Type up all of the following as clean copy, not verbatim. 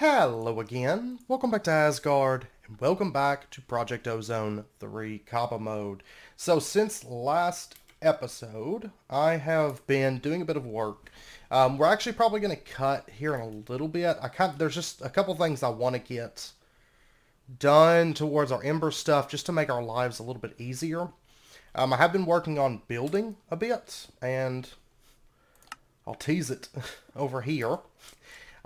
Hello again, welcome back to Asgard, and welcome back to Project Ozone 3 Kappa mode. So since last episode, I have been doing a bit of work. We're actually probably going to cut here in a little bit. There's just a couple things I want to get done towards our Ember stuff just to make our lives a little bit easier. I have been working on building a bit, and I'll tease it over here.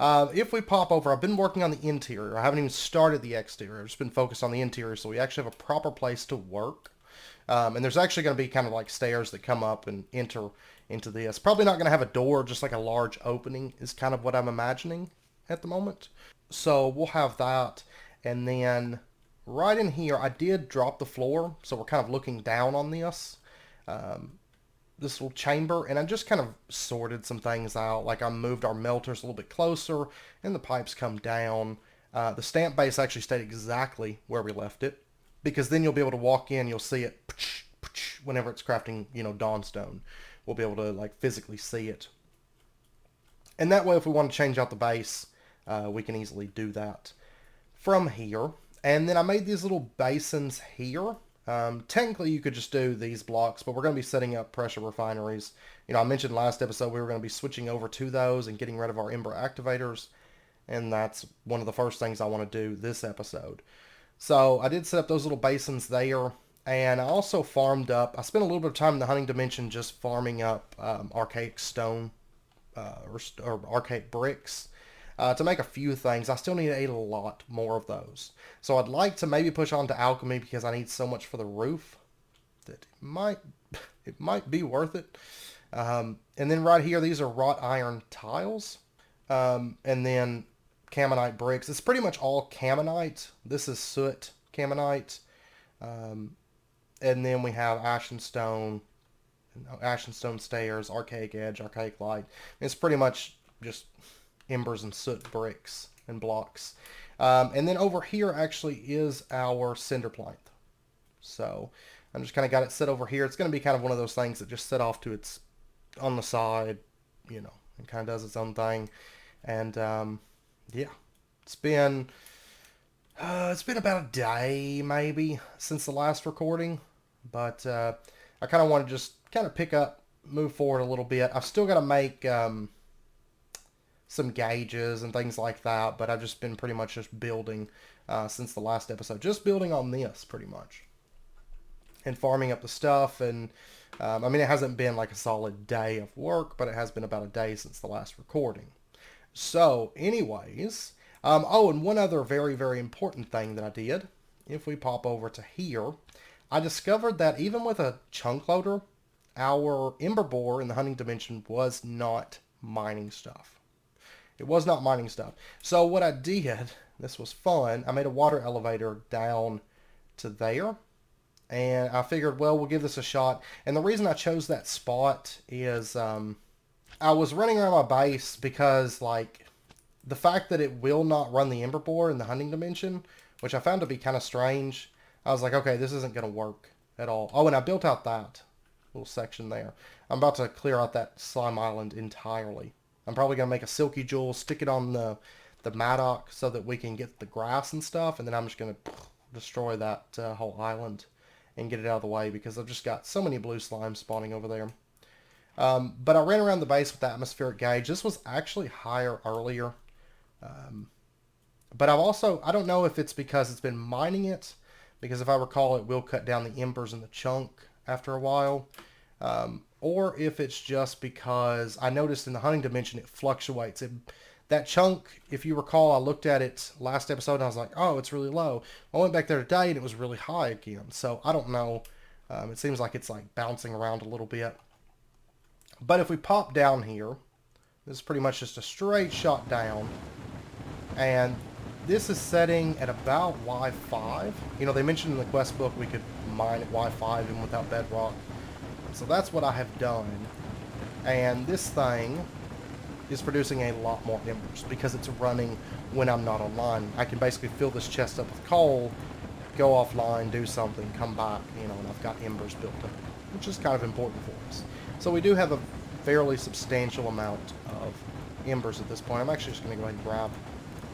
If we pop over, I've been working on the interior. I haven't even started the exterior. I've just been focused on the interior, so we actually have a proper place to work. And there's actually going to be kind of like stairs that come up and enter into this. Probably not going to have a door, just like a large opening is kind of what I'm imagining at the moment. So we'll have that. And then right in here, I did drop the floor, so we're kind of looking down on this little chamber, and I just kind of sorted some things out. Like I moved our melters a little bit closer, and the pipes come down. The stamp base actually stayed exactly where we left it, because then you'll be able to walk in, you'll see it whenever it's crafting, Dawnstone. We'll be able to like physically see it. And that way, if we want to change out the base, we can easily do that from here. And then I made these little basins here. Technically, you could just do these blocks, but we're going to be setting up pressure refineries. I mentioned last episode we were going to be switching over to those and getting rid of our Ember activators, and that's one of the first things I want to do this episode. So I did set up those little basins there, and I also farmed up. I spent a little bit of time in the hunting dimension just farming up archaic stone or archaic bricks. To make a few things. I still need a lot more of those. So I'd like to maybe push on to alchemy because I need so much for the roof that it might be worth it. And then right here, these are wrought iron tiles. And then Caminite bricks. It's pretty much all Caminite. This is soot Caminite. And then we have Ashen Stone stairs, Archaic Edge, Archaic Light. It's pretty much just embers and soot bricks and blocks. And then over here actually is our cinder plinth. So I'm just kind of got it set over here. It's going to be kind of one of those things that just set off to its on the side, and kind of does its own thing. And yeah, it's been about a day maybe since the last recording, but I kind of want to just kind of pick up, move forward a little bit. I've still got to make some gauges and things like that, but I've just been pretty much just building since the last episode. Just building on this, pretty much. And farming up the stuff, and it hasn't been like a solid day of work, but it has been about a day since the last recording. So, anyways, and one other very, very important thing that I did, if we pop over to here, I discovered that even with a chunk loader, our Ember Boar in the hunting dimension was not mining stuff. It was not mining stuff. So what I did, this was fun, I made a water elevator down to there. And I figured, well, we'll give this a shot. And the reason I chose that spot is I was running around my base because, like, the fact that it will not run the Ember Boar in the hunting dimension, which I found to be kind of strange, I was like, okay, this isn't going to work at all. Oh, and I built out that little section there. I'm about to clear out that slime island entirely. I'm probably going to make a silky jewel, stick it on the mattock so that we can get the grass and stuff, and then I'm just going to destroy that whole island and get it out of the way because I've just got so many blue slimes spawning over there. But I ran around the base with the atmospheric gauge. This was actually higher earlier. But I don't know if it's because it's been mining it, because if I recall, it will cut down the embers in the chunk after a while. Or if it's just because I noticed in the hunting dimension it fluctuates. That chunk, if you recall, I looked at it last episode and I was like, oh, it's really low. I went back there today and it was really high again. So I don't know. It seems like it's like bouncing around a little bit. But if we pop down here, this is pretty much just a straight shot down. And this is setting at about Y5. They mentioned in the quest book we could mine at Y5 even without bedrock. So that's what I have done, and this thing is producing a lot more embers because it's running when I'm not online. I can basically fill this chest up with coal, go offline, do something, come back, and I've got embers built up, which is kind of important for us. So we do have a fairly substantial amount of embers at this point. I'm actually just going to go ahead and grab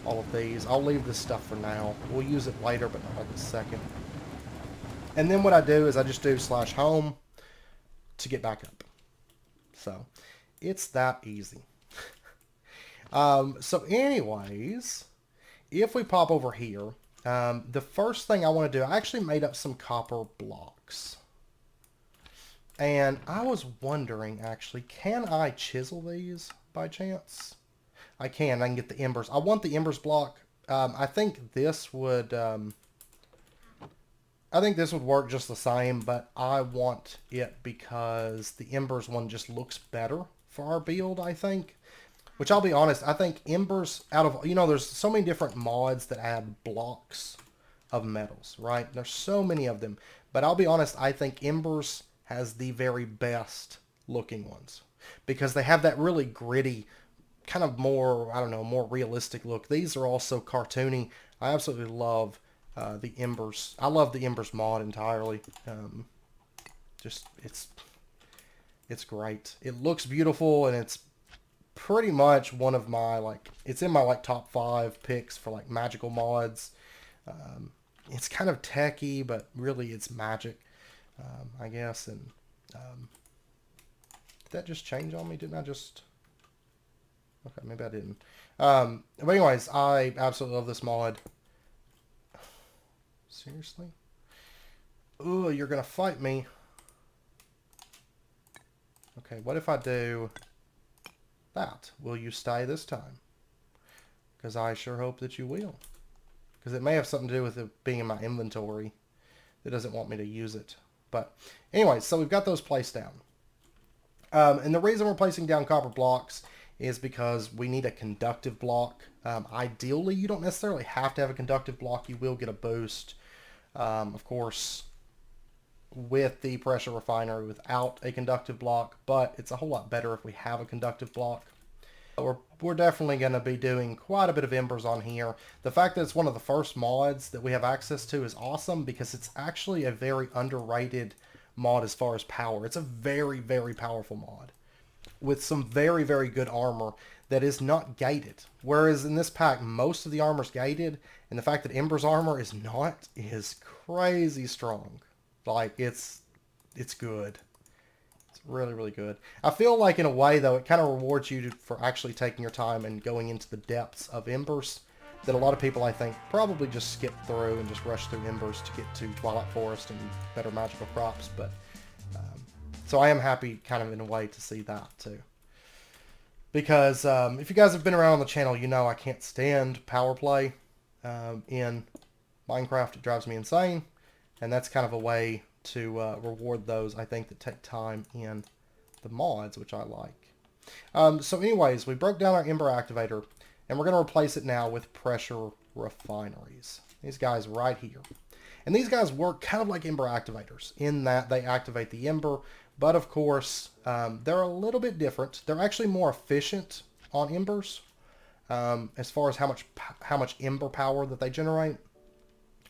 all of these. I'll leave this stuff for now. We'll use it later, but not right this second. And then what I do is I just do /home to get back up. So it's that easy. So anyways, if we pop over here, the first thing I want to do, I actually made up some copper blocks. And I was wondering, actually, can I chisel these by chance? I can get the embers. I want the embers block. I think this would work just the same, but I want it because the embers one just looks better for our build, I think. Which, I'll be honest, I think embers, out of, there's so many different mods that add blocks of metals, right? There's so many of them. But I'll be honest, I think embers has the very best looking ones. Because they have that really gritty, kind of more, I don't know, more realistic look. These are also cartoony. I absolutely love the embers. I love the embers mod entirely. It's great. It looks beautiful, and it's pretty much one of my, it's in my top 5 picks for magical mods. It's kind of techy, but really it's magic, I guess. And did that just change on me? Didn't I just? Okay, maybe I didn't. But anyways, I absolutely love this mod. Seriously? Ooh, you're gonna fight me. Okay, what if I do that? Will you stay this time? Because I sure hope that you will. Because it may have something to do with it being in my inventory. It doesn't want me to use it. But anyway, so we've got those placed down. And the reason we're placing down copper blocks is because we need a conductive block. Ideally, you don't necessarily have to have a conductive block. You will get a boost. Of course, with the pressure refinery without a conductive block, but it's a whole lot better if we have a conductive block. We're definitely going to be doing quite a bit of embers on here. The fact that it's one of the first mods that we have access to is awesome because it's actually a very underrated mod as far as power. It's a very, very powerful mod with some very, very good armor that is not gated. Whereas in this pack, most of the armor is gated, and the fact that Ember's armor is not is crazy strong. It's good. It's really, really good. I feel like in a way, though, it kind of rewards you for actually taking your time and going into the depths of Embers that a lot of people, I think, probably just skip through and just rush through Embers to get to Twilight Forest and better magical crops. But so I am happy kind of in a way to see that too. Because if you guys have been around on the channel, you know I can't stand power play in Minecraft. It drives me insane. And that's kind of a way to reward those, I think, that take time in the mods, which I like. So anyways, we broke down our Ember Activator, and we're going to replace it now with Pressure Refineries. These guys right here. And these guys work kind of like Ember Activators, in that they activate the Ember, but of course, they're a little bit different. They're actually more efficient on Embers, as far as how much Ember power that they generate.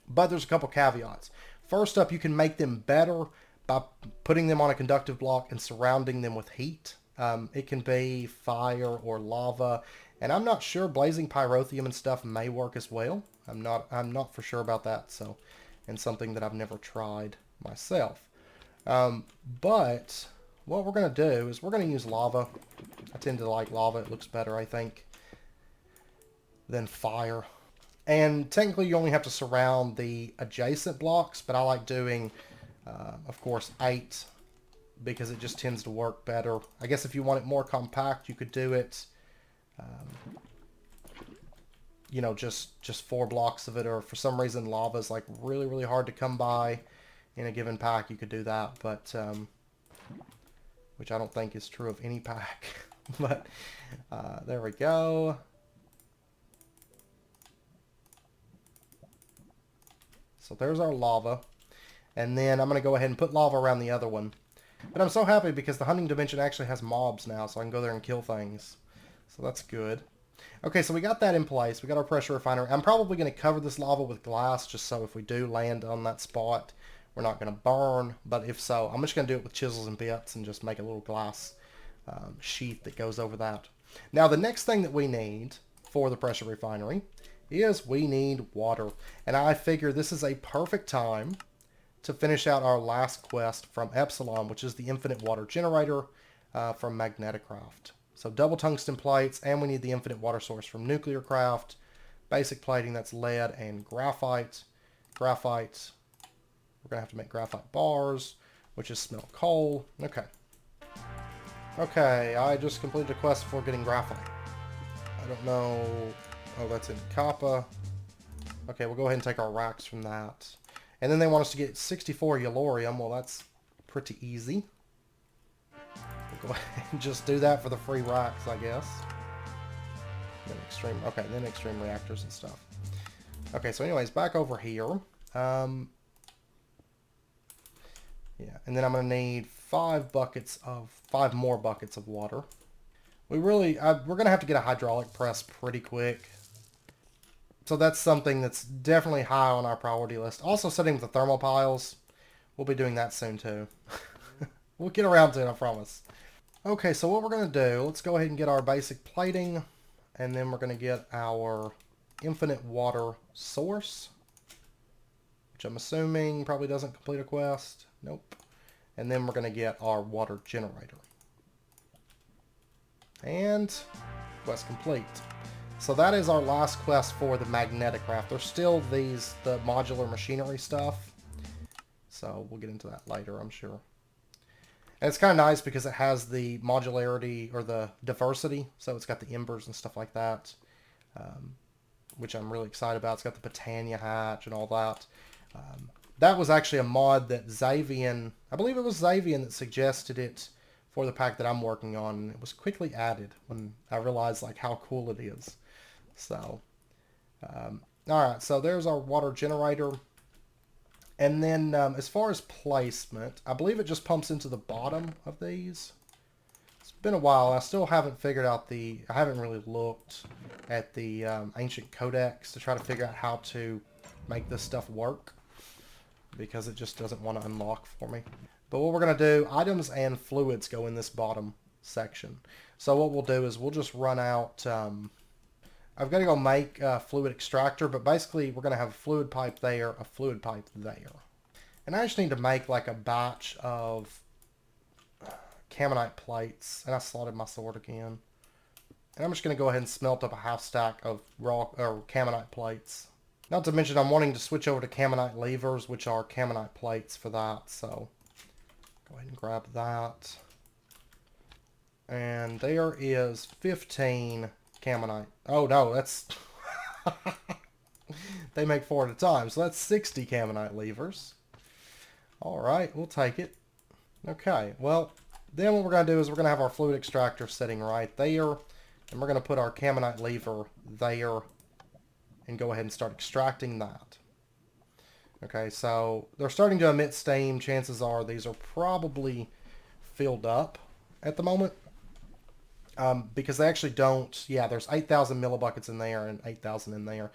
But there's a couple caveats. First up, you can make them better by putting them on a conductive block and surrounding them with heat. It can be fire or lava, and I'm not sure blazing pyrotheum and stuff may work as well. I'm not for sure about that, so, and something that I've never tried myself. But what we're going to do is we're going to use lava. I tend to like lava. It looks better, I think, than fire. And technically you only have to surround the adjacent blocks, but I like doing, of course, 8 because it just tends to work better. I guess if you want it more compact, you could do it, just 4 blocks of it, or for some reason lava is like really, really hard to come by in a given pack. You could do that, but, which I don't think is true of any pack, but there we go. So there's our lava. And then I'm going to go ahead and put lava around the other one. But I'm so happy because the hunting dimension actually has mobs now, so I can go there and kill things. So that's good. Okay, so we got that in place. We got our pressure refinery. I'm probably going to cover this lava with glass, just so if we do land on that spot, we're not going to burn. But if so, I'm just going to do it with chisels and bits and just make a little glass sheath that goes over that. Now, the next thing that we need for the pressure refinery is we need water. And I figure this is a perfect time to finish out our last quest from Epsilon, which is the infinite water generator from Magneticraft. So double tungsten plates, and we need the infinite water source from Nuclear Craft. Basic plating, that's lead and graphite. Graphite, we're going to have to make graphite bars, which is smelt coal. Okay. Okay, I just completed a quest for getting graphite. I don't know... Oh, that's in Kappa. Okay, we'll go ahead and take our racks from that. And then they want us to get 64 Yellorium. Well, that's pretty easy. We'll go ahead and just do that for the free racks, I guess. Then extreme... Okay, then extreme reactors and stuff. Okay, so anyways, back over here. Yeah, and then I'm going to need 5 more buckets of water. We're going to have to get a hydraulic press pretty quick. So that's something that's definitely high on our priority list. Also setting the thermal piles. We'll be doing that soon too. We'll get around to it, I promise. Okay, so what we're going to do, let's go ahead and get our basic plating. And then we're going to get our infinite water source. Which I'm assuming probably doesn't complete a quest. Nope. And then we're going to get our water generator. And quest complete. So that is our last quest for the Magneticraft. There's still the modular machinery stuff. So we'll get into that later, I'm sure. And it's kind of nice because it has the modularity or the diversity. So it's got the embers and stuff like that. Which I'm really excited about. It's got the Britannia hatch and all that. That was actually a mod that Xavian, I believe it was Xavian that suggested it for the pack that I'm working on. And it was quickly added when I realized like how cool it is. So, alright, so there's our water generator. And then as far as placement, I believe it just pumps into the bottom of these. It's been a while. I still haven't figured out I haven't really looked at the ancient codex to try to figure out how to make this stuff work. Because it just doesn't want to unlock for me. But what we're going to do, items and fluids go in this bottom section. So what we'll do is we'll just run out... I've got to go make a fluid extractor, but basically we're going to have a fluid pipe there, a fluid pipe there. And I just need to make like a batch of Cammonite plates. And I slotted my sword again. And I'm just going to go ahead and smelt up a half stack of raw or Cammonite plates. Not to mention I'm wanting to switch over to Cammonite levers, which are Cammonite plates for that. So go ahead and grab that. And there is 15 Cammonite. Oh no, that's... They make 4 at a time, so that's 60 Cammonite levers. Alright, we'll take it. Okay, well, then what we're going to do is we're going to have our fluid extractor sitting right there. And we're going to put our Cammonite lever there. And go ahead and start extracting that. Okay, so they're starting to emit steam. Chances are these are probably filled up at the moment. Because they actually don't... Yeah, there's 8,000 millibuckets in there and 8,000 in there.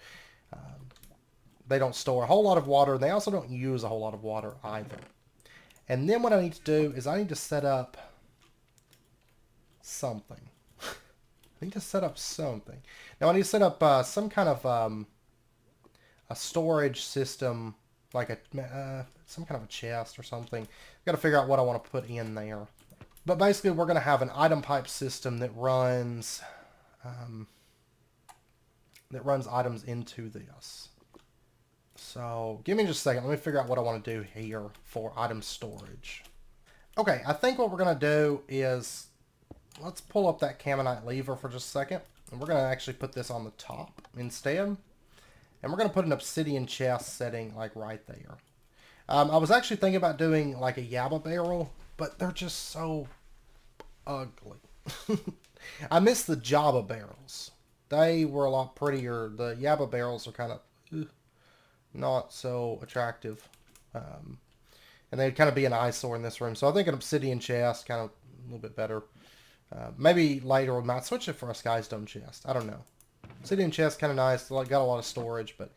They don't store a whole lot of water. And they also don't use a whole lot of water either. And then what I need to do is I need to set up something. I need to set up something. Now I need to set up some kind of a storage system, like some kind of a chest or something. I've got to figure out what I want to put in there. But basically we're going to have an item pipe system that runs items into this. So give me just a second. Let me figure out what I want to do here for item storage. Okay, I think what we're going to do is... Let's pull up that Cammonite lever for just a second. And we're going to actually put this on the top instead. And we're going to put an obsidian chest setting like right there. I was actually thinking about doing like a Yabba barrel, but they're just so ugly. I miss the Jabba barrels. They were a lot prettier. The Yabba barrels are kind of not so attractive. And they'd kind of be an eyesore in this room. So I think an obsidian chest kind of a little bit better. Maybe later we might switch it for a Sky Stone chest. I don't know. Obsidian chest kind of nice. Got a lot of storage. But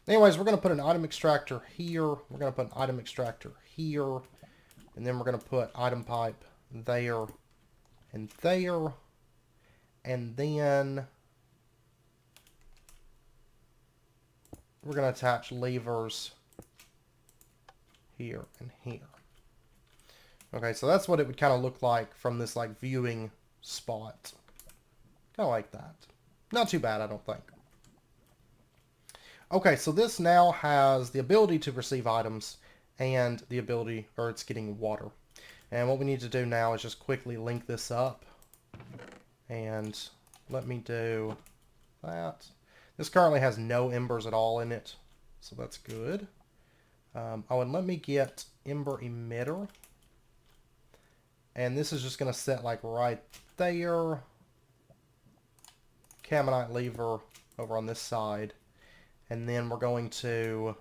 anyways, we're going to put an item extractor here. We're going to put an item extractor here. And then we're going to put item pipe there and there. And then we're going to attach levers here and here. Okay, so that's what it would kind of look like from this like viewing spot. Kind of like that. Not too bad, I don't think. Okay, so this now has the ability to receive items and the ability, or it's getting water. And what we need to do now is just quickly link this up. And let me do that. This currently has no embers at all in it, so that's good. Oh, and let me get Ember Emitter. And this is just going to set like right there. Camonite lever over on this side. And then we're going to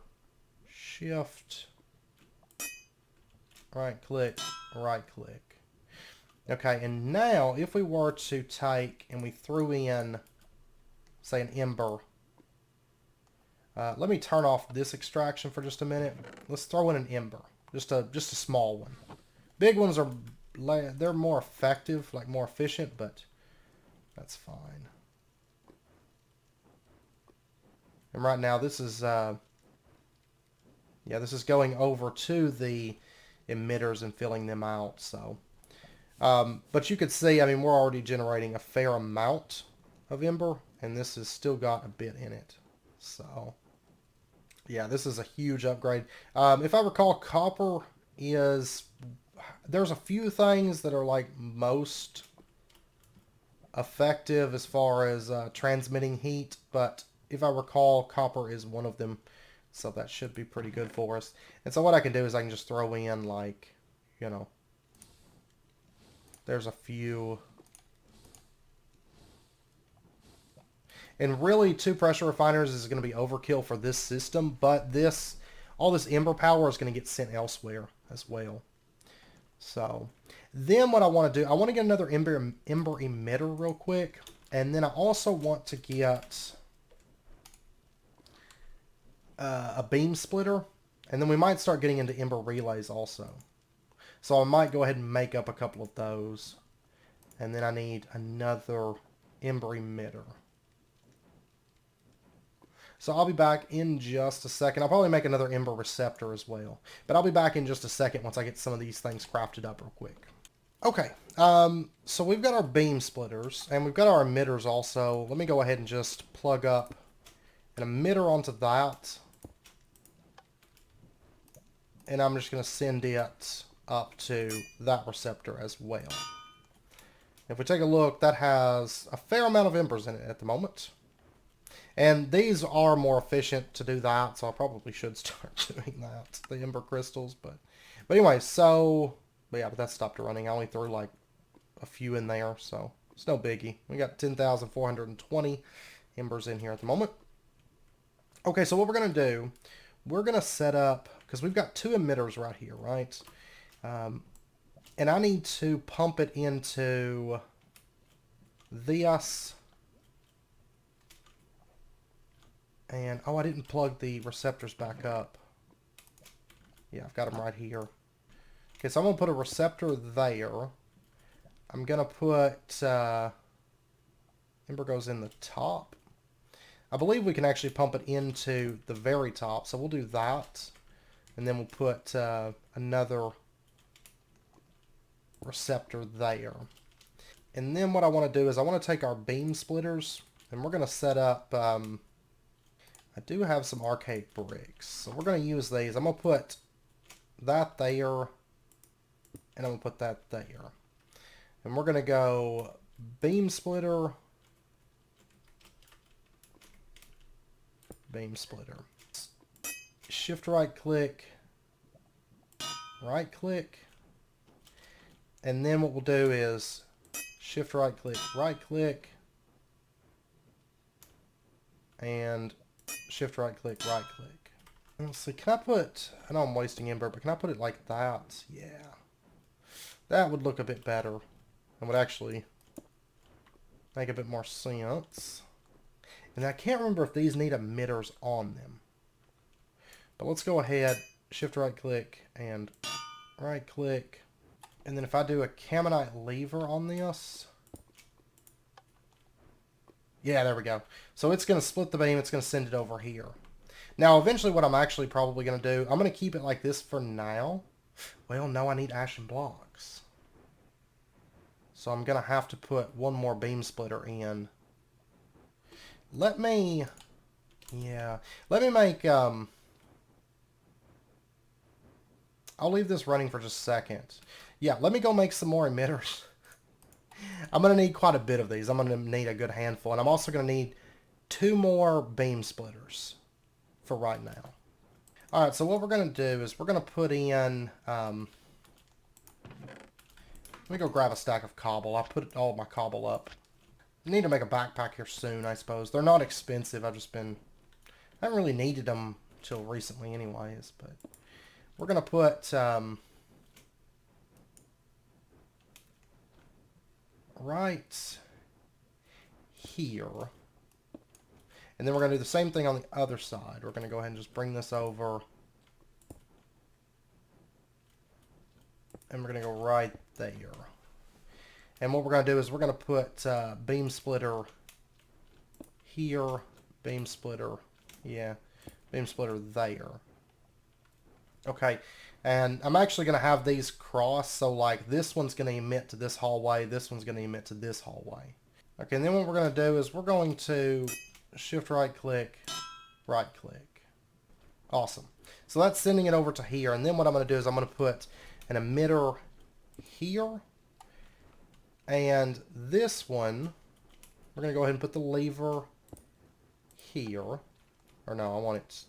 shift, right click, right click. Okay, and now if we were to take and we threw in, say, an ember. Let me turn off this extraction for just a minute. Let's throw in an ember, just a small one. Big ones are they're more effective, like more efficient, but that's fine. And right now this is this is going over to the emitters and filling them out. So, but you could see, I mean, we're already generating a fair amount of ember, and this has still got a bit in it. So, yeah, this is a huge upgrade. If I recall, copper is... There's a few things that are like most effective as far as transmitting heat, but if I recall, copper is one of them. So that should be pretty good for us. And so what I can do is I can just throw in like, you know, there's a few... And really, 2 pressure refiners is going to be overkill for this system, but all this ember power is going to get sent elsewhere as well. So, then what I want to do, I want to get another ember emitter real quick, and then I also want to get a beam splitter, and then we might start getting into ember relays also. So I might go ahead and make up a couple of those, and then I need another ember emitter. So I'll be back in just a second. I'll probably make another Ember Receptor as well. But I'll be back in just a second once I get some of these things crafted up real quick. Okay, so we've got our beam splitters, and we've got our emitters also. Let me go ahead and just plug up an emitter onto that. And I'm just going to send it up to that receptor as well. If we take a look, that has a fair amount of embers in it at the moment. And these are more efficient to do that, so I probably should start doing that, the ember crystals. But anyway, but that stopped running. I only threw like a few in there, so it's no biggie. We got 10,420 embers in here at the moment. Okay, so what we're going to do, we're going to set up, because we've got 2 emitters right here, right? And I need to pump it into this. And, oh, I didn't plug the receptors back up. Yeah, I've got them right here. Okay, so I'm going to put a receptor there. I'm going to put... Ember goes in the top. I believe we can actually pump it into the very top, so we'll do that. And then we'll put another receptor there. And then what I want to do is I want to take our beam splitters, and we're going to set up... I do have some arcade bricks, so we're going to use these. I'm going to put that there, and I'm going to put that there. And we're going to go beam splitter, beam splitter. Shift right click, and then what we'll do is shift right click, and shift right click. Let's see, can I put, I know I'm wasting ember, but can I put it like that? Yeah. That would look a bit better and would actually make a bit more sense. And I can't remember if these need emitters on them. But let's go ahead, shift right click and right click. And then if I do a Camonite lever on this, yeah, there we go. So it's going to split the beam. It's going to send it over here. Now, eventually what I'm actually probably going to do, I'm going to keep it like this for now. Well, no, I need ashen blocks. So I'm going to have to put one more beam splitter in. Let me... Yeah. Let me make... I'll leave this running for just a second. Yeah, let me go make some more emitters. I'm going to need quite a bit of these. I'm going to need a good handful. And I'm also going to need 2 more beam splitters for right now. Alright, so what we're going to do is we're going to put in... let me go grab a stack of cobble. I'll put all my cobble up. I need to make a backpack here soon, I suppose. They're not expensive. I haven't really needed them till recently anyways, but we're going to put right here. And then we're going to do the same thing on the other side. We're going to go ahead and just bring this over. And we're going to go right there. And what we're going to do is we're going to put beam splitter here, beam splitter, yeah, beam splitter there. Okay, and I'm actually going to have these cross, so like this one's going to emit to this hallway, this one's going to emit to this hallway. Okay, and then what we're going to do is we're going to shift right click. Awesome. So that's sending it over to here, and then what I'm going to do is I'm going to put an emitter here. And this one, we're going to go ahead and put the lever here. Or no, I want it...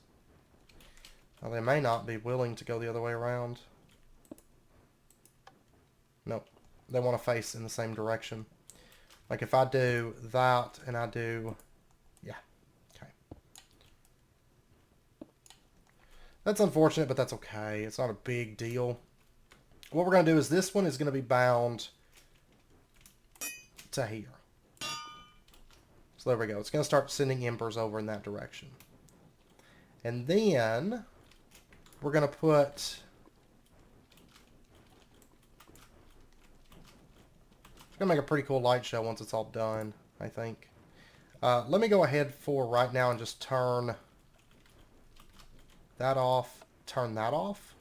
Well, they may not be willing to go the other way around. Nope. They want to face in the same direction. Like if I do that and I do... Yeah. Okay. That's unfortunate, but that's okay. It's not a big deal. What we're going to do is this one is going to be bound... to here. So there we go. It's going to start sending embers over in that direction. And then we're going to put... It's going to make a pretty cool light show once it's all done, I think. Let me go ahead for right now and just turn that off, turn that off.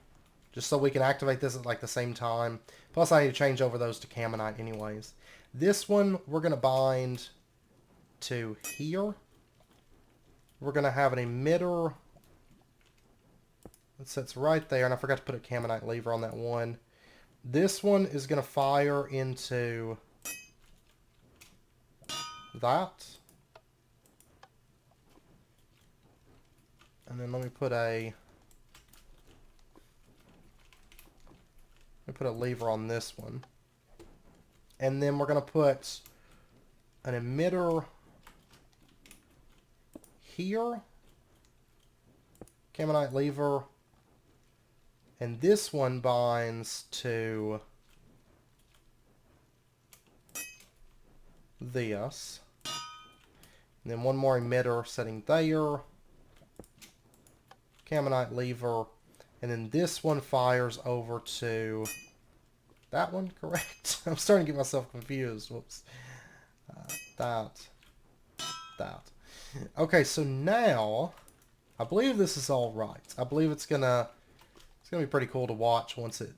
Just so we can activate this at like the same time. Plus I need to change over those to Camonite anyways. This one we're going to bind to here. We're going to have an emitter that sits right there. And I forgot to put a Camonite lever on that one. This one is going to fire into that. And then let me put a lever on this one. And then we're going to put an emitter here. Camonite lever. And this one binds to this. And then one more emitter setting there. Camonite lever. And then this one fires over to that one, correct? I'm starting to get myself confused. Whoops. That. Okay, so now I believe this is all right. I believe it's gonna be pretty cool to watch once it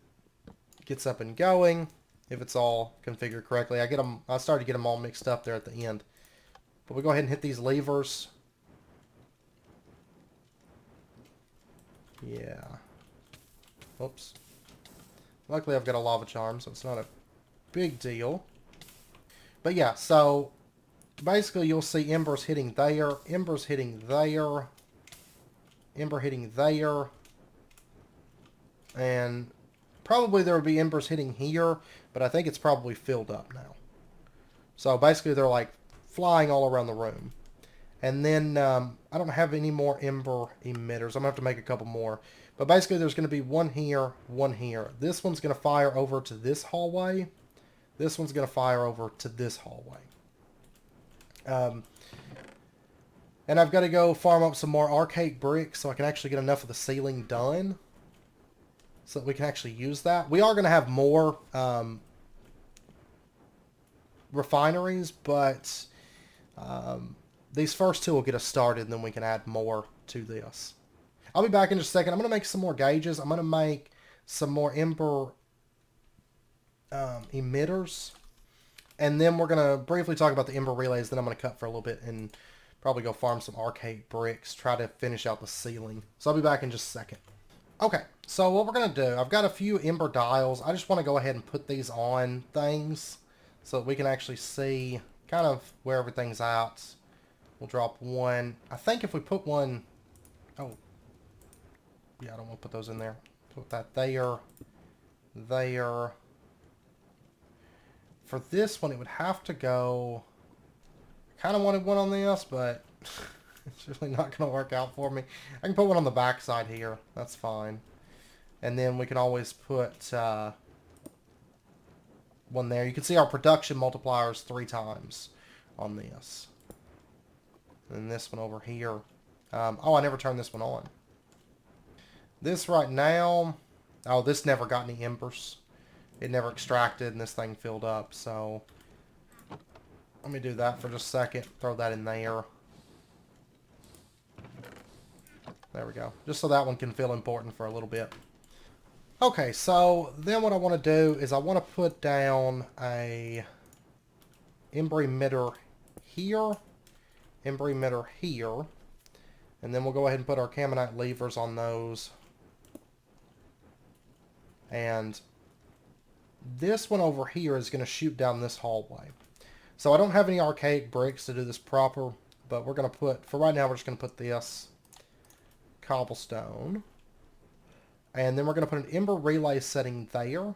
gets up and going. If it's all configured correctly. I started to get them all mixed up there at the end. But we go ahead and hit these levers. Yeah. Oops. Luckily I've got a lava charm, so it's not a big deal. But yeah, so basically you'll see embers hitting there, embers hitting there, ember hitting there, and probably there will be embers hitting here, but I think it's probably filled up now. So basically they're like flying all around the room. And then I don't have any more ember emitters. I'm going to have to make a couple more. But basically there's going to be one here, one here. This one's going to fire over to this hallway. This one's going to fire over to this hallway. And I've got to go farm up some more archaic bricks so I can actually get enough of the ceiling done. So that we can actually use that. We are going to have more refineries, but these first two will get us started and then we can add more to this. I'll be back in just a second. I'm going to make some more gauges. I'm going to make some more Ember emitters. And then we're going to briefly talk about the Ember relays. Then I'm going to cut for a little bit and probably go farm some arcade bricks. Try to finish out the ceiling. So I'll be back in just a second. Okay, so what we're going to do, I've got a few Ember dials. I just want to go ahead and put these on things so that we can actually see kind of where everything's at. We'll drop one. I think if we put one... Oh. Yeah, I don't want to put those in there. Put that there. There. For this one, it would have to go... I kind of wanted one on this, but it's really not going to work out for me. I can put one on the back side here. That's fine. And then we can always put one there. You can see our production multipliers 3 times on this. And this one over here. Oh, I never turned this one on. This right now... Oh, this never got any embers. It never extracted and this thing filled up. So, let me do that for just a second. Throw that in there. There we go. Just so that one can feel important for a little bit. Okay, so then what I want to do is I want to put down a Ember emitter here. Ember emitter here. And then we'll go ahead and put our Caminite levers on those. And this one over here is going to shoot down this hallway. So I don't have any archaic bricks to do this proper, but we're going to put, for right now, we're just going to put this cobblestone. And then we're going to put an Ember relay setting there.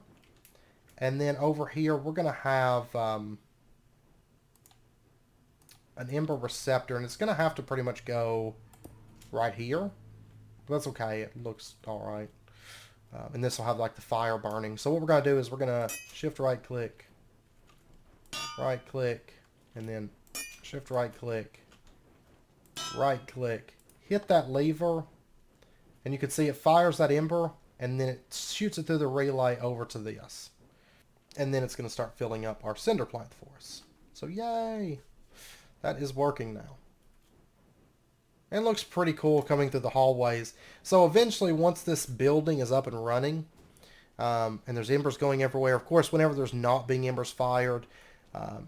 And then over here, we're going to have an Ember Receptor, and it's going to have to pretty much go right here. But that's okay. It looks alright. And this will have like the fire burning. So what we're going to do is we're going to shift right click, and then shift right click, hit that lever, and you can see it fires that ember, and then it shoots it through the relay over to this. And then it's going to start filling up our cinder plant for us. So yay! That is working now. And it looks pretty cool coming through the hallways. So eventually, once this building is up and running, and there's embers going everywhere, of course, whenever there's not being embers fired,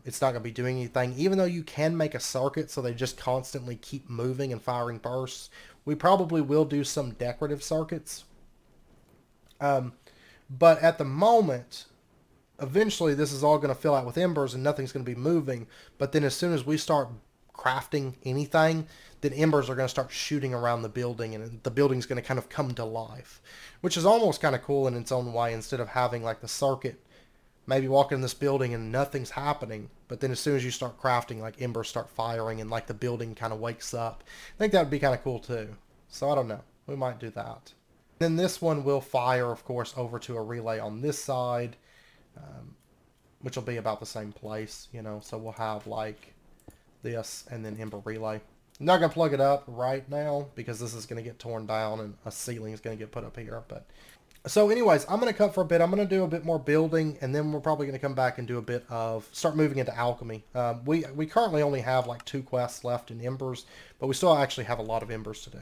it's not going to be doing anything. Even though you can make a circuit so they just constantly keep moving and firing bursts, we probably will do some decorative circuits. But at the moment, eventually this is all going to fill out with embers and nothing's going to be moving. But then as soon as we start crafting anything, then embers are going to start shooting around the building, and the building's going to kind of come to life, which is almost kind of cool in its own way. Instead of having like the circuit, maybe walk in this building and nothing's happening, but then as soon as you start crafting, like embers start firing and like the building kind of wakes up. I think that would be kind of cool too. So I don't know, we might do that. Then this one will fire, of course, over to a relay on this side, which will be about the same place, you know. So we'll have like this and then ember relay. I'm not going to plug it up right now because this is going to get torn down and a ceiling is going to get put up here. But so anyways, I'm going to cut for a bit. I'm going to do a bit more building, and then we're probably going to come back and do a bit of, start moving into alchemy. We currently only have like 2 quests left in embers, but we still actually have a lot of embers to do.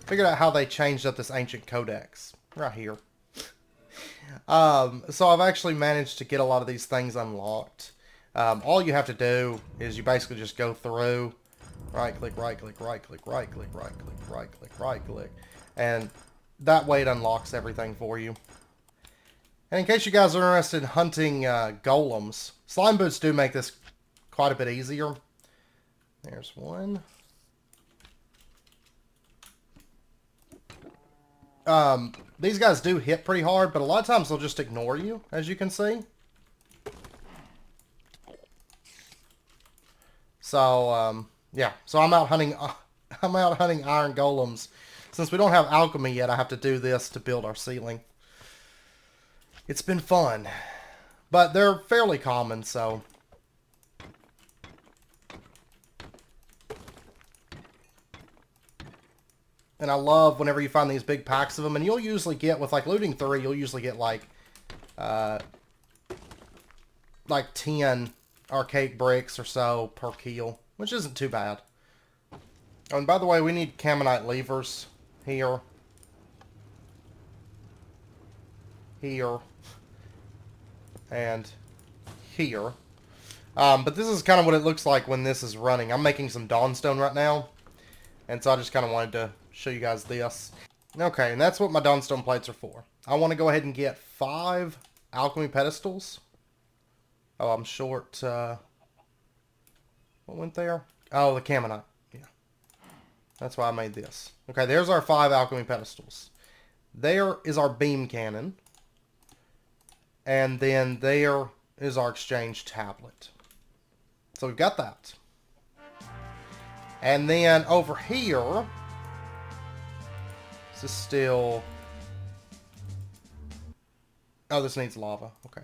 Figured out how they changed up this ancient codex right here. So I've actually managed to get a lot of these things unlocked. All you have to do is you basically just go through, right click, and that way it unlocks everything for you. And in case you guys are interested in hunting golems, slime boots do make this quite a bit easier. There's one. These guys do hit pretty hard, but a lot of times they'll just ignore you, as you can see. So, yeah. So I'm out hunting iron golems. Since we don't have alchemy yet, I have to do this to build our ceiling. It's been fun. But they're fairly common, so... And I love whenever you find these big packs of them. And you'll usually get, with like looting 3, you'll usually get like 10 archaic bricks or so per kill, which isn't too bad. Oh, and by the way, we need Caminite levers. here, here, and here. But this is kind of what it looks like when this is running. I'm making some Dawnstone right now, and so I just kind of wanted to show you guys this. Okay, and that's what my Dawnstone plates are for. I want to go ahead and get 5 Alchemy Pedestals. Oh, I'm short. What went there? Oh, the Camonite. Yeah. That's why I made this. Okay, there's our 5 Alchemy Pedestals. There is our beam cannon. And then there is our exchange tablet. So we've got that. And then over here, this is still... Oh, this needs lava. Okay.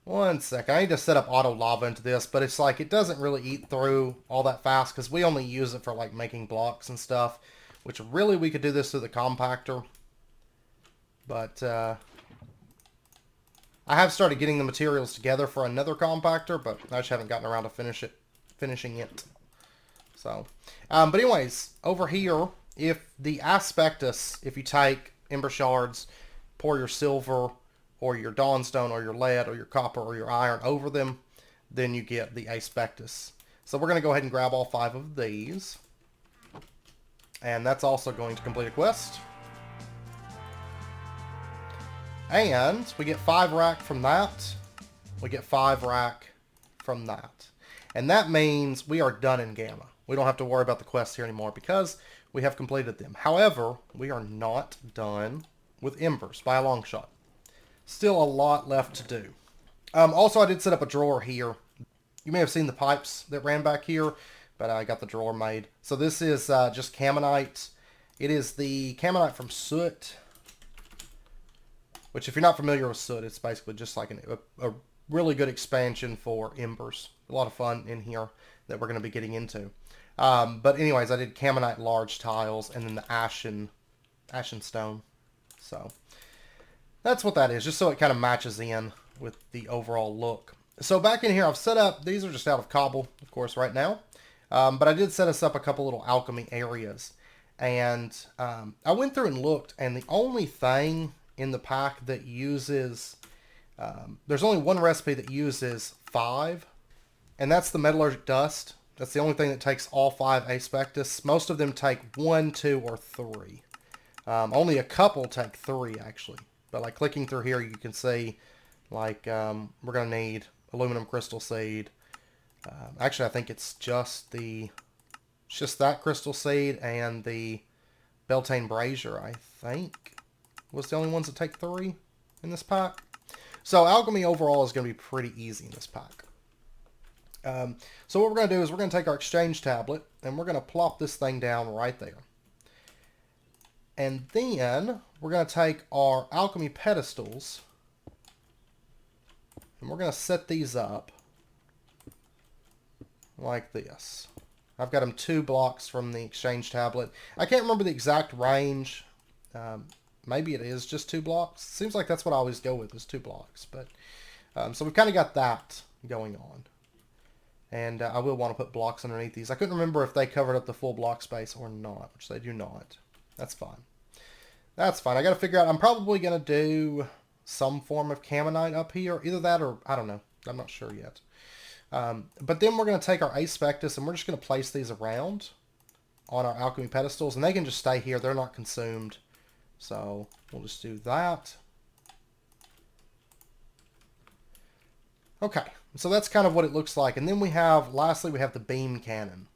One sec. I need to set up auto lava into this, but it's like it doesn't really eat through all that fast because we only use it for like making blocks and stuff, which really we could do this through the compactor. But I have started getting the materials together for another compactor, but I just haven't gotten around to finishing it. So, but anyways, over here, if the Aspectus, if you take Ember Shards, pour your silver, or your Dawnstone, or your lead, or your copper, or your iron over them, then you get the Aspectus. So we're going to go ahead and grab all 5 of these. And that's also going to complete a quest. And we get 5 rack from that. We get 5 rack from that. And that means we are done in Gamma. We don't have to worry about the quests here anymore because we have completed them. However, we are not done with Embers by a long shot. Still a lot left to do. Also, I did set up a drawer here. You may have seen the pipes that ran back here, but I got the drawer made. So this is just Camonite. It is the Camonite from Soot, which if you're not familiar with Soot, it's basically just like a really good expansion for Embers. A lot of fun in here that we're going to be getting into. But anyways, I did Camonite large tiles and then the Ashen Stone. So that's what that is, just so it kind of matches in with the overall look. So back in here, I've set up, these are just out of cobble, of course, right now. But I did set us up a couple little alchemy areas. And I went through and looked, and the only thing in the pack that uses, there's only one recipe that uses 5, and that's the metallurgic dust. That's the only thing that takes all 5 Aspectus. Most of them take 1, 2, or 3. Only a couple take 3, actually. But like clicking through here, you can see, like, we're going to need aluminum crystal seed. Actually, I think it's just that crystal seed and the Beltane brazier, I think, was the only ones that take 3 in this pack. So alchemy overall is going to be pretty easy in this pack. So what we're going to do is we're going to take our exchange tablet and we're going to plop this thing down right there. And then we're going to take our alchemy pedestals and we're going to set these up like this. I've got them 2 blocks from the exchange tablet. I can't remember the exact range. Maybe it is just 2 blocks. Seems like that's what I always go with, is 2 blocks. But so we've kind of got that going on. And I will want to put blocks underneath these. I couldn't remember if they covered up the full block space or not, which they do not. That's fine. That's fine. I got to figure out. I'm probably going to do some form of Camonite up here. Either that or, I don't know. I'm not sure yet. But then we're going to take our Aspectus and we're just going to place these around on our alchemy pedestals. And they can just stay here. They're not consumed. So we'll just do that. Okay. So that's kind of what it looks like. And then we have, lastly, we have the beam cannon.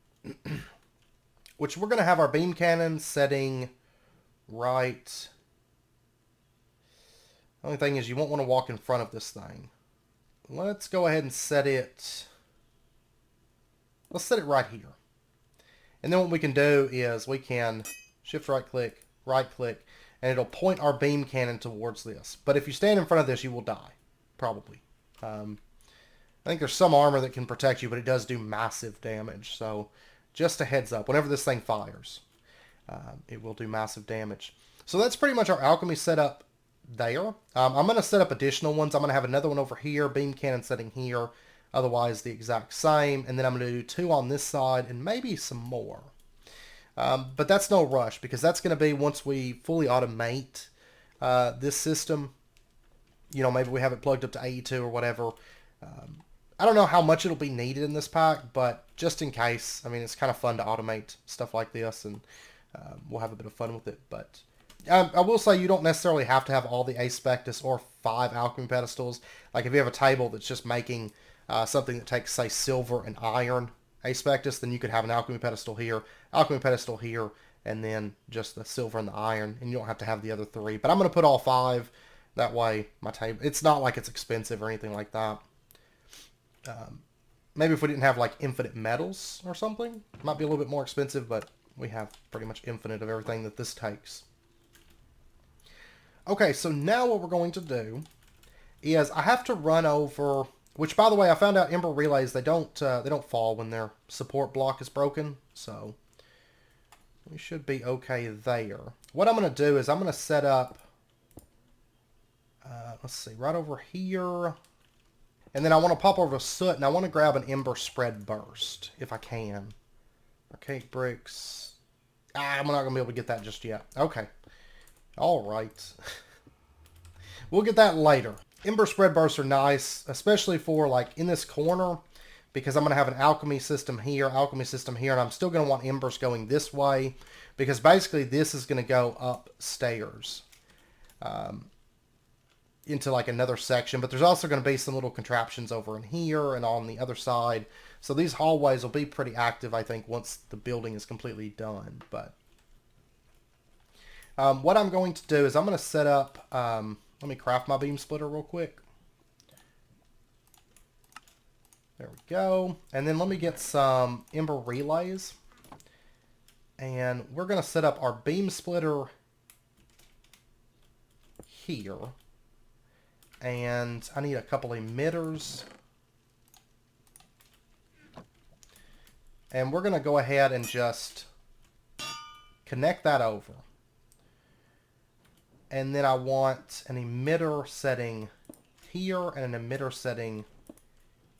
Which we're going to have our beam cannon setting right. The only thing is you won't want to walk in front of this thing. Let's go ahead and set it. Let's set it right here. And then what we can do is we can shift right click, and it'll point our beam cannon towards this. But if you stand in front of this, you will die. Probably. I think there's some armor that can protect you, but it does do massive damage. So just a heads up, whenever this thing fires, it will do massive damage. So that's pretty much our alchemy setup there. I'm going to set up additional ones. I'm going to have another one over here, beam cannon setting here, otherwise the exact same. And then I'm going to do 2 on this side and maybe some more. But that's no rush, because that's going to be once we fully automate this system. You know, maybe we have it plugged up to 82 or whatever. I don't know how much it'll be needed in this pack, but just in case, I mean, it's kind of fun to automate stuff like this, and we'll have a bit of fun with it. But I will say you don't necessarily have to have all the Ace Pectus or 5 Alchemy Pedestals. Like if you have a table that's just making something that takes, say, silver and iron Ace Pectus, then you could have an Alchemy Pedestal here, and then just the silver and the iron, and you don't have to have the other 3. But I'm going to put all 5. That way my table, it's not like it's expensive or anything like that. Maybe if we didn't have like infinite metals or something, it might be a little bit more expensive, but we have pretty much infinite of everything that this takes. Okay, so now what we're going to do is I have to run over, which by the way, I found out Ember relays, they don't fall when their support block is broken, so we should be okay there. What I'm going to do is I'm going to set up, let's see, right over here. And then I want to pop over to Soot, and I want to grab an Ember Spread Burst, if I can. Archaic Bricks. I'm not going to be able to get that just yet. Okay. Alright. We'll get that later. Ember Spread Bursts are nice, especially for, like, in this corner, because I'm going to have an Alchemy system here, and I'm still going to want Embers going this way, because basically this is going to go upstairs. Into like another section, but there's also going to be some little contraptions over in here and on the other side. So these hallways will be pretty active, I think, once the building is completely done. But what I'm going to do is I'm going to set up, let me craft my beam splitter real quick. There we go. And then let me get some Ember relays. And we're going to set up our beam splitter here. And I need a couple emitters. And we're going to go ahead and just connect that over. And then I want an emitter setting here and an emitter setting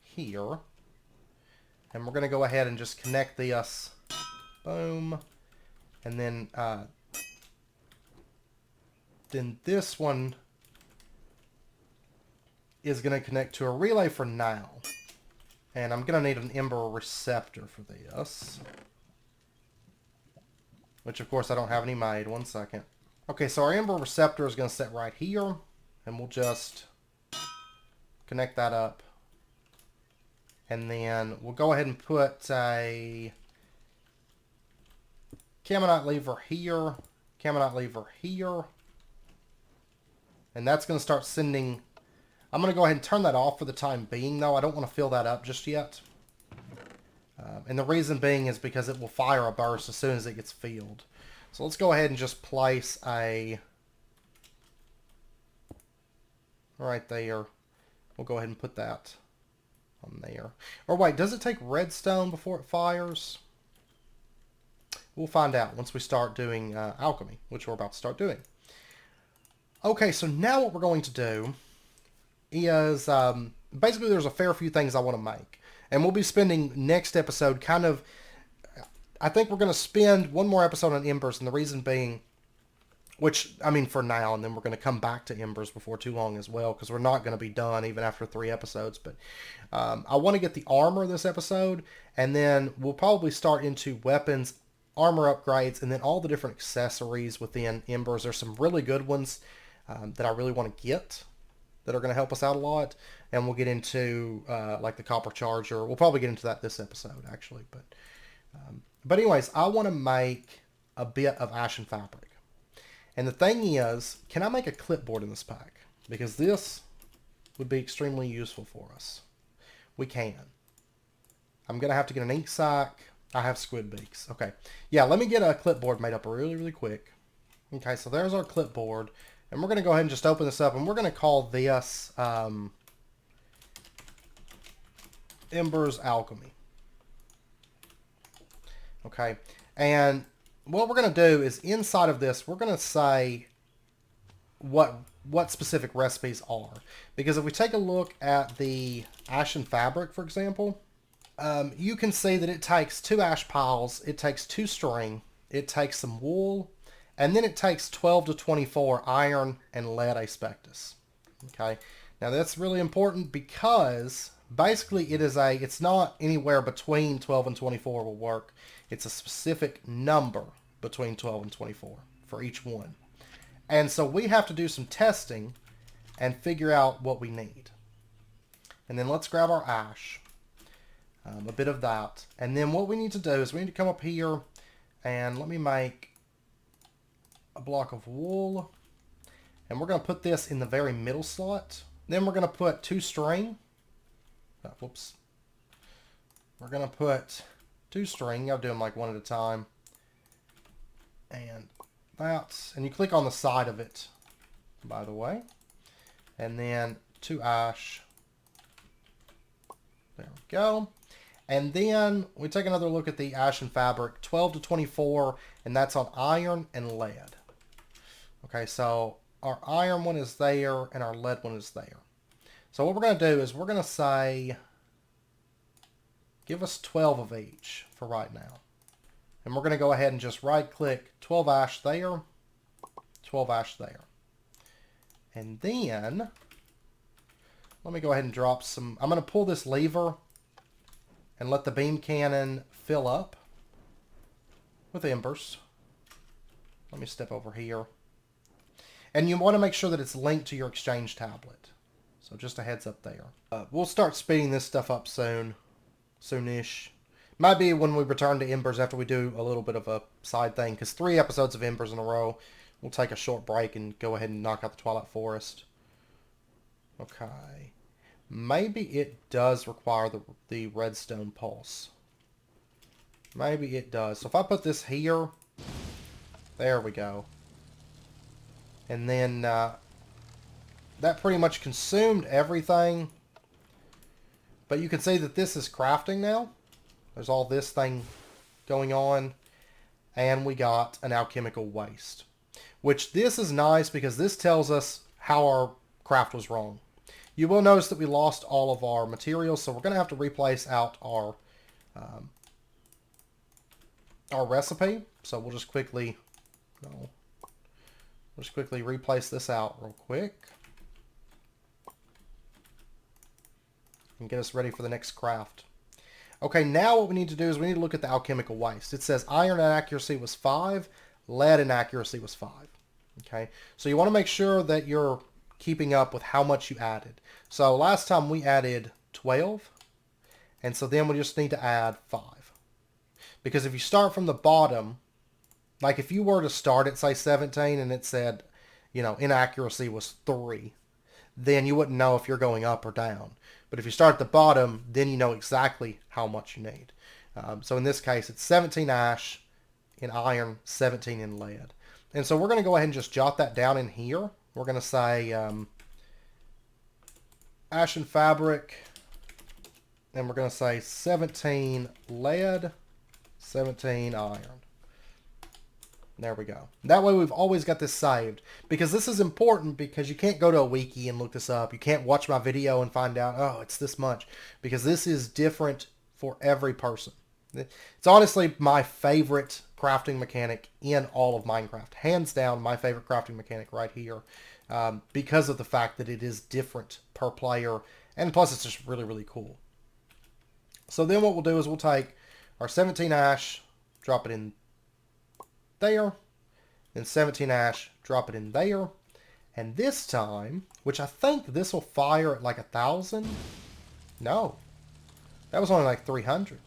here. And we're going to go ahead and just connect this. Boom. And then this one is going to connect to a relay for now. And I'm going to need an Ember Receptor for this. Which, of course, I don't have any made. One second. Okay, so our Ember Receptor is going to sit right here. And we'll just connect that up. And then we'll go ahead and put a Caminite lever here. Caminite lever here. And that's going to start sending... I'm going to go ahead and turn that off for the time being, though. I don't want to fill that up just yet. And the reason being is because it will fire a burst as soon as it gets filled. So let's go ahead and just place a... right there. We'll go ahead and put that on there. Or wait, does it take redstone before it fires? We'll find out once we start doing alchemy, which we're about to start doing. Okay, so now what we're going to do is basically there's a fair few things I want to make. And we'll be spending next episode kind of... I think we're going to spend one more episode on Embers, and the reason being... which, I mean, for now, and then we're going to come back to Embers before too long as well, because we're not going to be done even after 3 episodes. But I want to get the armor this episode, and then we'll probably start into weapons, armor upgrades, and then all the different accessories within Embers. There's some really good ones that I really want to get that are going to help us out a lot. And we'll get into like the copper charger. We'll probably get into that this episode, actually. But anyways, I want to make a bit of ashen fabric. And the thing is, can I make a clipboard in this pack? Because this would be extremely useful for us. We can. I'm going to have to get an ink sac. I have squid beaks. Okay. Yeah, let me get a clipboard made up really, really quick. Okay, so there's our clipboard. And we're going to go ahead and just open this up. And we're going to call this Embers Alchemy. Okay. And what we're going to do is inside of this, we're going to say what specific recipes are. Because if we take a look at the ashen fabric, for example, you can see that it takes 2 ash piles, it takes 2 string, it takes some wool, and then it takes 12 to 24 iron and lead asbestos. Okay, now that's really important because basically it's not anywhere between 12 and 24 will work. It's a specific number between 12 and 24 for each one. And so we have to do some testing and figure out what we need. And then let's grab our ash, a bit of that. And then what we need to do is we need to come up here and let me make a block of wool. And we're going to put this in the very middle slot. Then we're going to put 2 string. Whoops. We're going to put 2 string. I'll do them like one at a time. And that. And you click on the side of it, by the way. And then 2 ash. There we go. And then we take another look at the ashen fabric, 12 to 24, and that's on iron and lead. Okay, so our iron one is there and our lead one is there. So what we're going to do is we're going to say, give us 12 of each for right now. And we're going to go ahead and just right click 12 ash there, 12 ash there. And then, let me go ahead and drop some, I'm going to pull this lever and let the beam cannon fill up with embers. Let me step over here. And you want to make sure that it's linked to your exchange tablet. So just a heads up there. We'll start speeding this stuff up soon. Soonish. Might be when we return to Embers after we do a little bit of a side thing. Because 3 episodes of Embers in a row. We'll take a short break and go ahead and knock out the Twilight Forest. Okay. Maybe it does require the redstone pulse. Maybe it does. So if I put this here. There we go. And then that pretty much consumed everything. But you can see that this is crafting now. There's all this thing going on. And we got an alchemical waste. Which this is nice because this tells us how our craft was wrong. You will notice that we lost all of our materials. So we're going to have to replace out our recipe. So we'll just quickly... No. We'll just quickly replace this out real quick. And get us ready for the next craft. Okay, now what we need to do is we need to look at the alchemical waste. It says iron inaccuracy was 5, lead inaccuracy was 5. Okay, so you want to make sure that you're keeping up with how much you added. So last time we added 12, and so then we just need to add 5. Because if you start from the bottom, like if you were to start at say 17 and it said, you know, inaccuracy was 3, then you wouldn't know if you're going up or down. But if you start at the bottom, then you know exactly how much you need. So in this case, it's 17 ash in iron, 17 in lead. And so we're going to go ahead and just jot that down in here. We're going to say ashen fabric, and we're going to say 17 lead, 17 iron. There we go. That way we've always got this saved. Because this is important because you can't go to a wiki and look this up. You can't watch my video and find out, oh, it's this much. Because this is different for every person. It's honestly my favorite crafting mechanic in all of Minecraft. Hands down, my favorite crafting mechanic right here. Because of the fact that it is different per player. And plus it's just really, really cool. So then what we'll do is we'll take our 17 ash, drop it in there, then 17 ash, drop it in there, and this time, which I think this will fire at like 1,000. No, that was only like 300.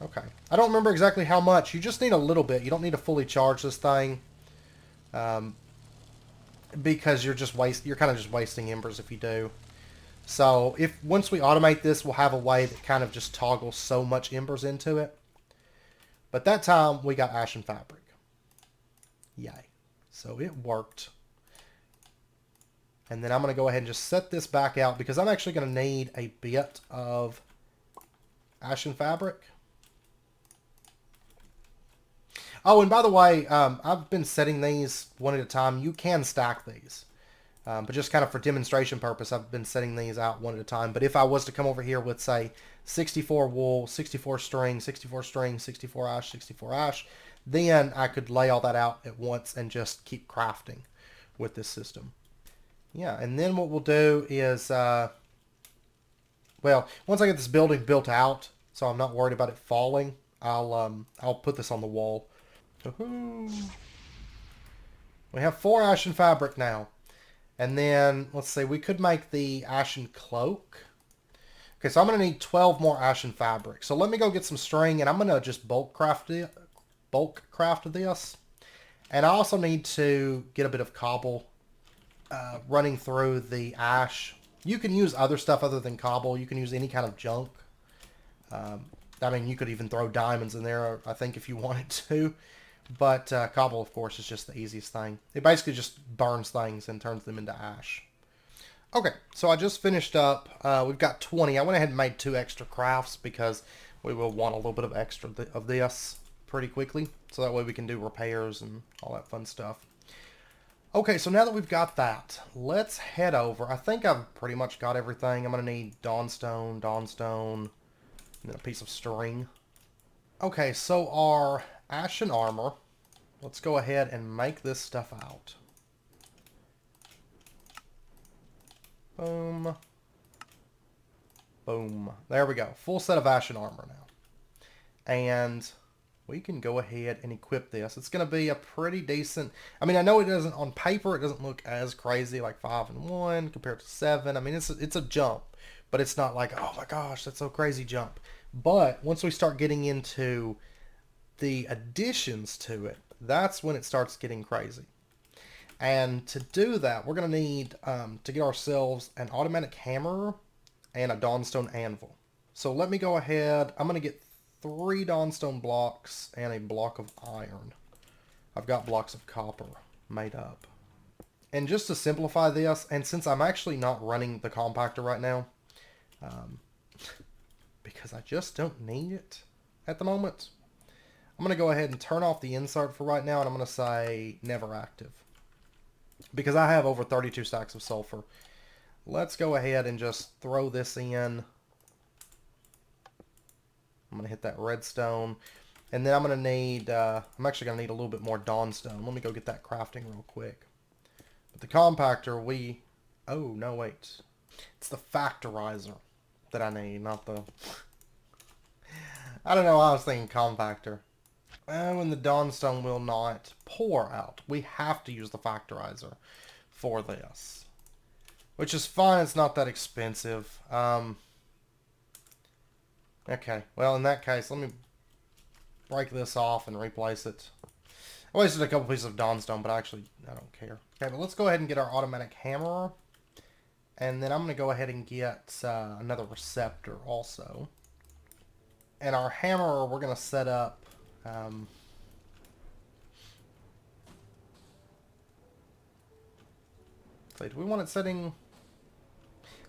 Okay, I don't remember exactly how much. You just need a little bit. You don't need to fully charge this thing, because you're kind of just wasting embers if you do. So if once we automate this, we'll have a way that kind of just toggles so much embers into it. But that time, we got ashen fabric. Yay. So it worked. And then I'm going to go ahead and just set this back out because I'm actually going to need a bit of ashen fabric. Oh, and by the way, I've been setting these one at a time. You can stack these. But just kind of for demonstration purpose, I've been setting these out one at a time. But if I was to come over here with, say, 64 wool, 64 string, 64 string, 64 ash, 64 ash, then I could lay all that out at once and just keep crafting with this system. Yeah, and then what we'll do is, well, once I get this building built out, so I'm not worried about it falling, I'll put this on the wall. Woohoo! We have 4 ashen fabric now. And then, let's see, we could make the Ashen Cloak. Okay, so I'm going to need 12 more ashen fabric. So let me go get some string, and I'm going to just bulk craft this. And I also need to get a bit of cobble running through the ash. You can use other stuff other than cobble. You can use any kind of junk. I mean, you could even throw diamonds in there, I think, if you wanted to. But cobble, of course, is just the easiest thing. It basically just burns things and turns them into ash. Okay, so I just finished up. We've got 20. I went ahead and made 2 extra crafts because we will want a little bit of extra of this pretty quickly. So that way we can do repairs and all that fun stuff. Okay, so now that we've got that, let's head over. I think I've pretty much got everything. I'm going to need dawnstone, and then a piece of string. Okay, so our Ashen Armor. Let's go ahead and make this stuff out. Boom. Boom. There we go. Full set of Ashen Armor now. And we can go ahead and equip this. It's going to be a pretty decent... I mean, I know it doesn't... On paper, it doesn't look as crazy like 5 and 1 compared to 7. I mean, it's a jump. But it's not like, oh my gosh, that's so crazy jump. But once we start getting into the additions to it, that's when it starts getting crazy. And to do that, we're going to need to get ourselves an automatic hammer and a dawnstone anvil. So let me go ahead. I'm going to get 3 dawnstone blocks and a block of iron. I've got blocks of copper made up. And just to simplify this, and since I'm actually not running the compactor right now, because I just don't need it at the moment, I'm going to go ahead and turn off the insert for right now, and I'm going to say never active. Because I have over 32 stacks of sulfur. Let's go ahead and just throw this in. I'm going to hit that redstone. And then I'm going to need, I'm actually going to need a little bit more dawnstone. Let me go get that crafting real quick. But the compactor, oh, no, wait. It's the factorizer that I need, not the... I don't know why I was thinking compactor. Oh, and the dawnstone will not pour out. We have to use the factorizer for this. Which is fine, it's not that expensive. Okay, well in that case, let me break this off and replace it. I wasted a couple pieces of dawnstone, but I don't care. Okay, but let's go ahead and get our automatic hammer. And then I'm going to go ahead and get another receptor also. And our hammer, we're going to set up... do we want it setting...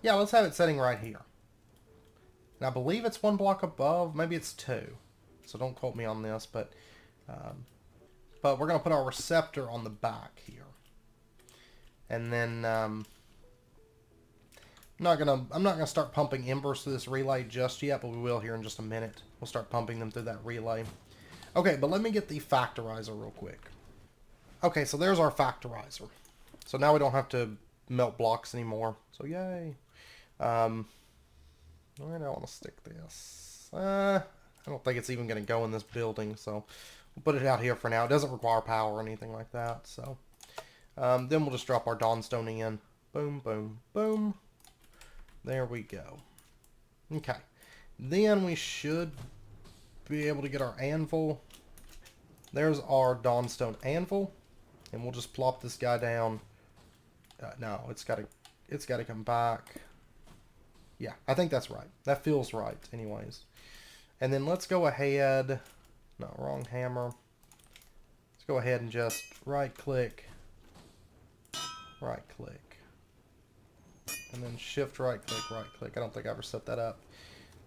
Yeah, let's have it setting right here. And I believe it's 1 block above. Maybe it's 2. So don't quote me on this, but we're going to put our receptor on the back here. And then I'm not gonna start pumping embers through this relay just yet, but we will here in just a minute. We'll start pumping them through that relay. Okay, but let me get the factorizer real quick. Okay, so there's our factorizer. So now we don't have to melt blocks anymore. So yay. Where do I want to stick this? I don't think it's even going to go in this building, so we'll put it out here for now. It doesn't require power or anything like that, so then we'll just drop our dawnstone in. Boom, boom, boom. There we go. Okay. Then we should be able to get our anvil. There's our dawnstone anvil, and we'll just plop this guy down. No, it's got to come back. Yeah, I think that's right. That feels right, anyways. And then let's go ahead. No, wrong hammer. Let's go ahead and just right-click, right-click, and then shift right-click, right-click. I don't think I ever set that up.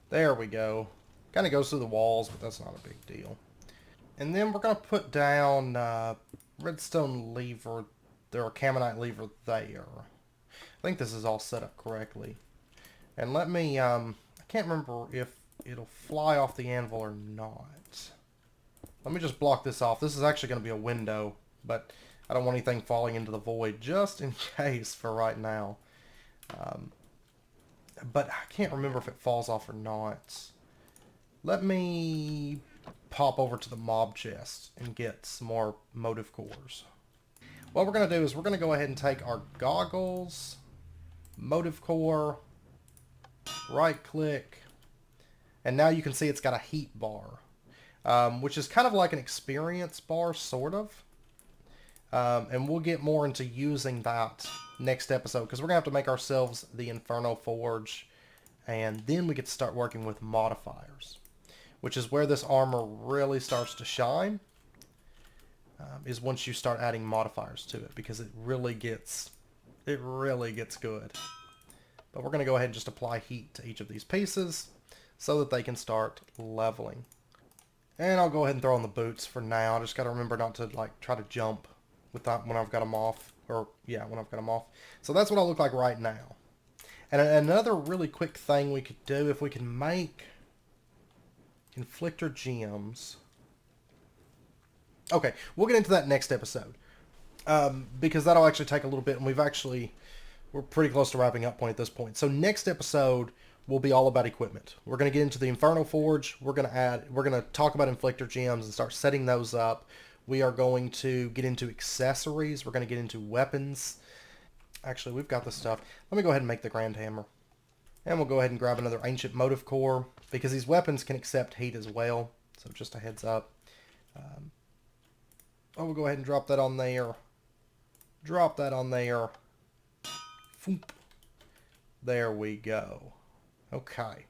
There we go. Kind of goes through the walls, but that's not a big deal. And then we're going to put down redstone lever, or camonite lever there. I think this is all set up correctly. And let me, I can't remember if it'll fly off the anvil or not. Let me just block this off. This is actually going to be a window, but I don't want anything falling into the void just in case for right now. But I can't remember if it falls off or not. Let me pop over to the mob chest and get some more motive cores. What we're going to do is we're going to go ahead and take our goggles, motive core, right click, and now you can see it's got a heat bar, which is kind of like an experience bar, sort of. And we'll get more into using that next episode, because we're going to have to make ourselves the Inferno Forge, and then we get to start working with modifiers, which is where this armor really starts to shine, is once you start adding modifiers to it, because it really gets good. But we're going to go ahead and just apply heat to each of these pieces so that they can start leveling. And I'll go ahead and throw on the boots for now. I just got to remember not to like try to jump with that when I've got them off. Or yeah, when I've got them off. So that's what I'll look like right now. And another really quick thing we could do, if we can make inflictor gems. Okay, we'll get into that next episode. Because that'll actually take a little bit, and we're pretty close to wrapping up point at this point. So next episode will be all about equipment. We're going to get into the Inferno Forge. We're going to talk about inflictor gems and start setting those up. We are going to get into accessories. We're going to get into weapons. Actually, we've got the stuff. Let me go ahead and make the Grand Hammer. And we'll go ahead and grab another Ancient Motive Core, because these weapons can accept heat as well. So just a heads up. We'll go ahead and drop that on there. Drop that on there. Foop. There we go. Okay.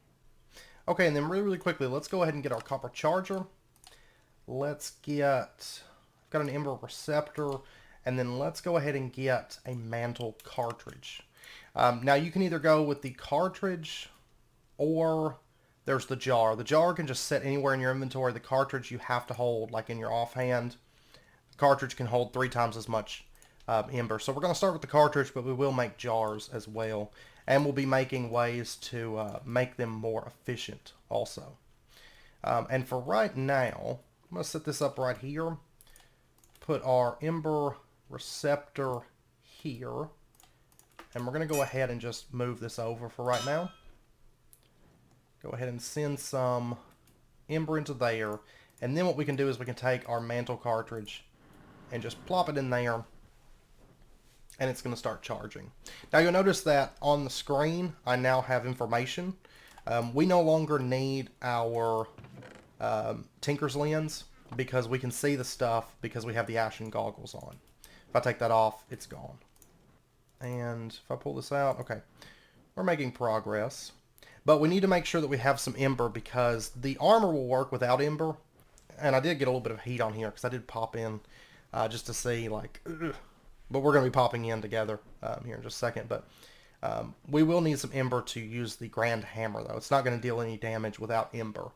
Okay, and then really quickly, let's go ahead and get our Copper Charger. I've got an Ember Receptor, and then let's go ahead and get a Mantle Cartridge. Now, you can either go with the cartridge, or there's the jar. The jar can just sit anywhere in your inventory. The cartridge you have to hold, like in your offhand. The cartridge can hold 3 times as much Ember. So we're going to start with the cartridge, but we will make jars as well. And we'll be making ways to make them more efficient also. And for right now, I'm going to set this up right here. Put our Ember Receptor here. And we're going to go ahead and just move this over for right now. Go ahead and send some Ember into there. And then what we can do is we can take our Mantle Cartridge and just plop it in there. And it's going to start charging. Now you'll notice that on the screen, I now have information. We no longer need our Tinker's Lens, because we can see the stuff because we have the Ashen goggles on. If I take that off, it's gone. And if I pull this out, okay, we're making progress. But we need to make sure that we have some Ember, because the armor will work without Ember. And I did get a little bit of heat on here because I did pop in just to see, like, but we're going to be popping in together here in just a second. But we will need some Ember to use the Grand Hammer, though. It's not going to deal any damage without Ember,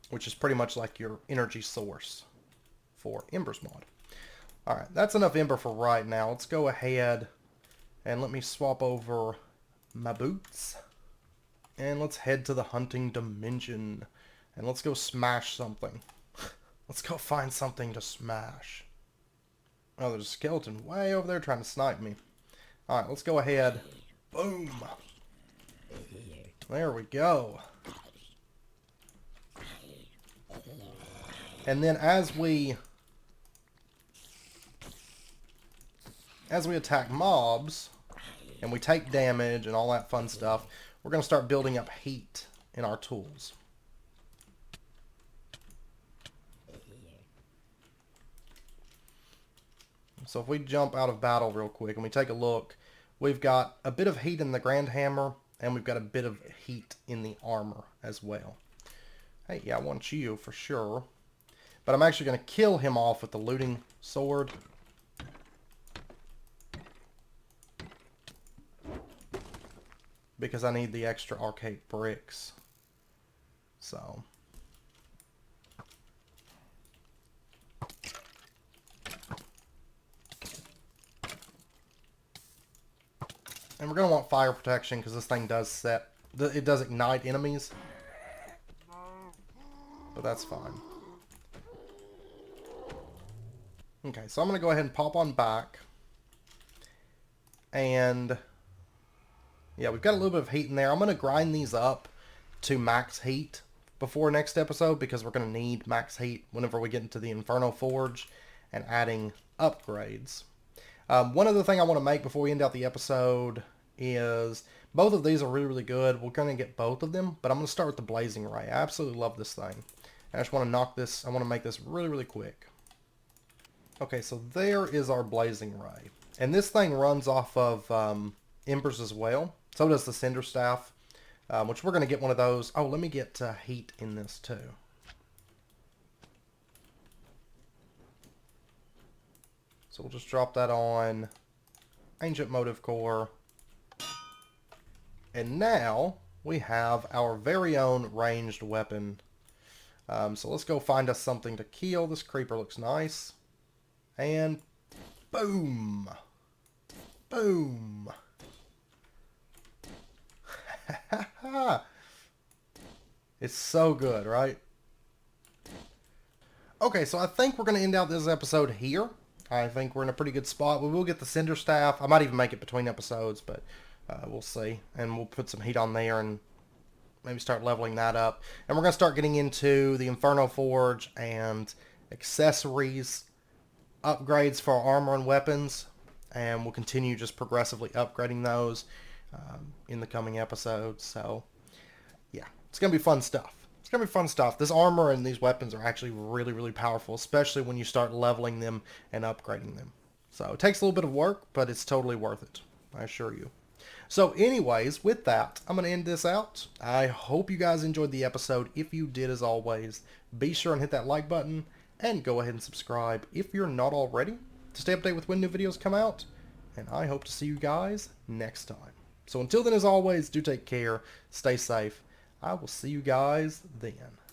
which is pretty much like your energy source for Ember's mod. Alright, that's enough Ember for right now. Let's go ahead and let me swap over my boots. And let's head to the hunting dimension. And let's go smash something. Let's go find something to smash. Oh, there's a skeleton way over there trying to snipe me. Alright, let's go ahead. Boom! There we go. And then as we attack mobs, and we take damage and all that fun stuff, we're going to start building up heat in our tools. So if we jump out of battle real quick and we take a look, we've got a bit of heat in the Grand Hammer, and we've got a bit of heat in the armor as well. Hey, yeah, I want you for sure. But I'm actually going to kill him off with the looting sword. Because I need the extra arcade bricks. So. And we're going to want fire protection because this thing does it does ignite enemies. But that's fine. Okay, so I'm going to go ahead and pop on back. And yeah, we've got a little bit of heat in there. I'm going to grind these up to max heat before next episode because we're going to need max heat whenever we get into the Inferno Forge and adding upgrades. One other thing I want to make before we end out the episode is both of these are really, really good. We're going to get both of them, but I'm going to start with the Blazing Ray. I absolutely love this thing. I just want to knock this, I want to make this really, really quick. Okay, so there is our Blazing Ray. And this thing runs off of Embers as well. So does the Cinder Staff, which we're going to get one of those. Oh, let me get heat in this too. So we'll just drop that on Ancient Motive Core. And now we have our very own ranged weapon. So let's go find us something to kill. This creeper looks nice. And boom! Boom! It's so good, right? Okay, so I think we're going to end out this episode here. I think we're in a pretty good spot. We will get the Cinder Staff. I might even make it between episodes, but we'll see. And we'll put some heat on there and maybe start leveling that up. And we're going to start getting into the Inferno Forge and accessories, upgrades for our armor and weapons. And we'll continue just progressively upgrading those in the coming episodes. So, yeah, it's going to be fun stuff. It's going to be fun stuff. This armor and these weapons are actually really, really powerful, especially when you start leveling them and upgrading them. So it takes a little bit of work, but it's totally worth it, I assure you. So anyways, with that, I'm going to end this out. I hope you guys enjoyed the episode. If you did, as always, be sure and hit that like button and go ahead and subscribe if you're not already to stay updated with when new videos come out. And I hope to see you guys next time. So until then, as always, do take care, stay safe. I will see you guys then.